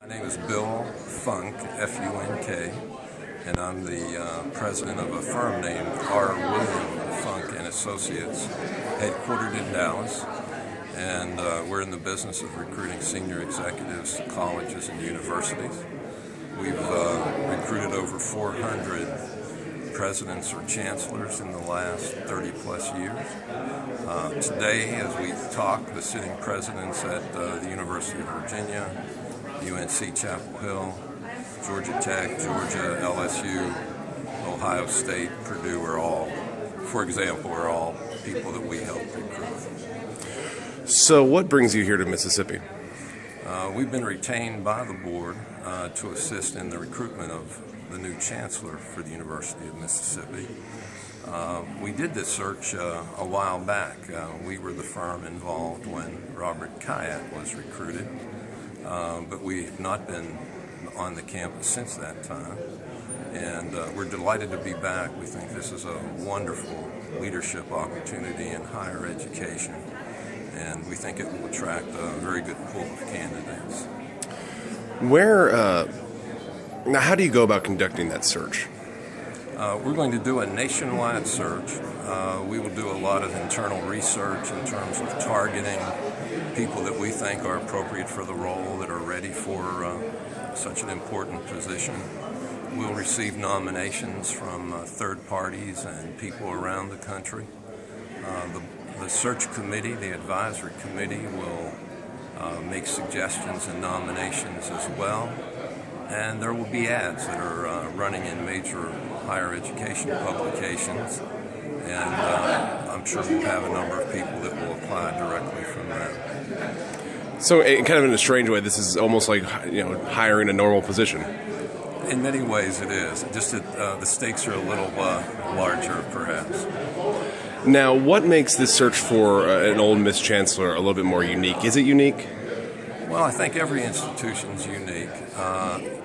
My name is Bill Funk, F-U-N-K, and I'm the president of a firm named R. William Funk and Associates, headquartered in Dallas. And we're in the business of recruiting senior executives to colleges and universities. We've recruited over 400 presidents or chancellors in the last 30 plus years. Today, as we talk, the sitting presidents at the University of Virginia, UNC Chapel Hill, Georgia Tech, Georgia, LSU, Ohio State, Purdue are all, for example, are all people that we help recruit. So what brings you here to Mississippi? We've been retained by the board to assist in the recruitment of the new chancellor for the University of Mississippi. We did this search a while back. We were the firm involved when Robert Kayat was recruited, but we've not been on the campus since that time. And we're delighted to be back. We think this is a wonderful leadership opportunity in higher education, and we think it will attract a very good pool of candidates. Now how do you go about conducting that search? We're going to do a nationwide search. We will do a lot of internal research in terms of targeting people that we think are appropriate for the role, that are ready for such an important position. We'll receive nominations from third parties and people around the country. The search committee, the advisory committee, will make suggestions and nominations as well. And there will be ads that are running in major higher education publications. And I'm sure we'll have a number of people that will apply directly from that. So, kind of in a strange way, this is almost like hiring a normal position. In many ways, it is. Just that the stakes are a little larger, perhaps. Now, what makes this search for an Ole Miss chancellor a little bit more unique? Is it unique? Well, I think every institution's unique.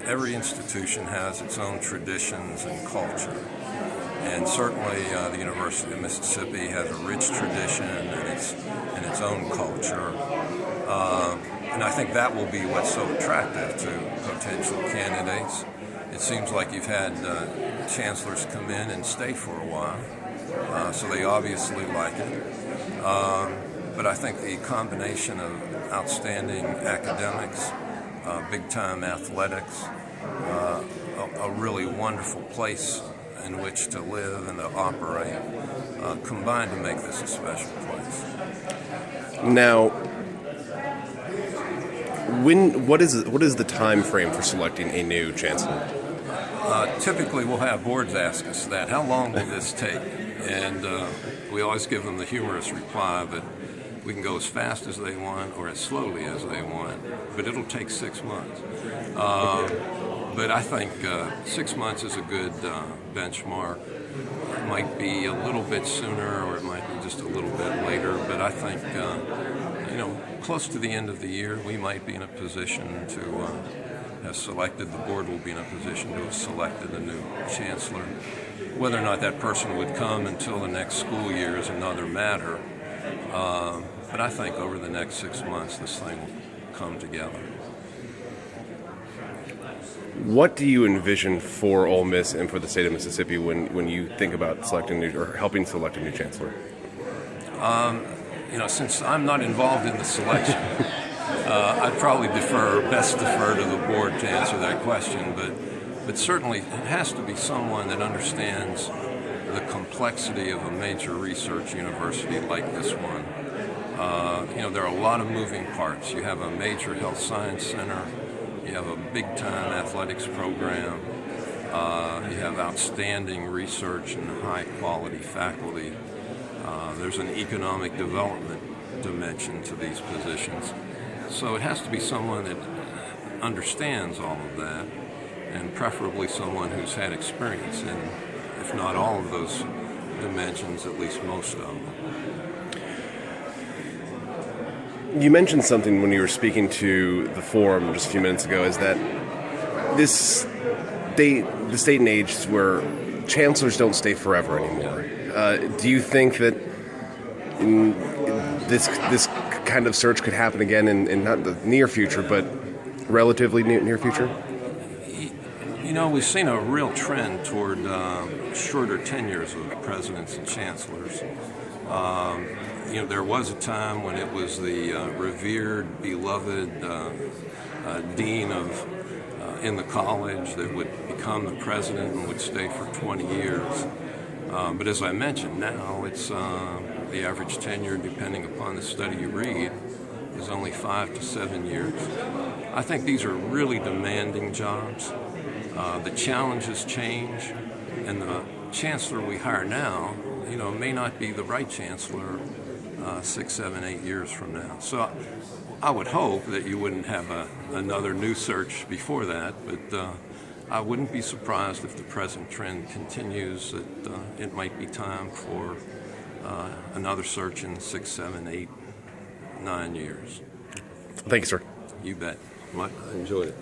Every institution has its own traditions and culture. And certainly the University of Mississippi has a rich tradition and its own culture. And I think that will be what's so attractive to potential candidates. It seems like you've had chancellors come in and stay for a while, so they obviously like it. But I think the combination of outstanding academics, big-time athletics, a really wonderful place in which to live and to operate, combine to make this a special place. Now, what is the time frame for selecting a new chancellor? Typically, we'll have boards ask us that. How long will this take? And we always give them the humorous reply that we can go as fast as they want or as slowly as they want, but it'll take 6 months. But I think 6 months is a good benchmark. It might be a little bit sooner or it might be just a little bit later, but I think, close to the end of the year, we might be in a position to have selected, the board will be in a position to have selected a new chancellor. Whether or not that person would come until the next school year is another matter. But I think over the next 6 months, this thing will come together. What do you envision for Ole Miss and for the state of Mississippi when you think about selecting or helping select a new chancellor? Since I'm not involved in the selection, I'd probably best defer to the board to answer that question. But certainly, it has to be someone that understands the complexity of a major research university like this one. There are a lot of moving parts. You have a major health science center, you have a big-time athletics program, you have outstanding research and high-quality faculty. There's an economic development dimension to these positions. So it has to be someone that understands all of that, and preferably someone who's had experience in, if not all of those dimensions, at least most of them. You mentioned something when you were speaking to the forum just a few minutes ago, is that the state and age where chancellors don't stay forever anymore. Do you think that this kind of search could happen again in not the near future, but relatively near future? You know, we've seen a real trend toward shorter tenures of presidents and chancellors. There was a time when it was the revered, beloved dean in the college that would become the president and would stay for 20 years. But as I mentioned, now it's the average tenure, depending upon the study you read, is only 5 to 7 years. I think these are really demanding jobs. The challenges change, and the chancellor we hire now, may not be the right chancellor 6, 7, 8 years from now. So I would hope that you wouldn't have another new search before that, but I wouldn't be surprised if the present trend continues, that it might be time for another search in 6, 7, 8, 9 years. Thank you, sir. You bet. I enjoyed it.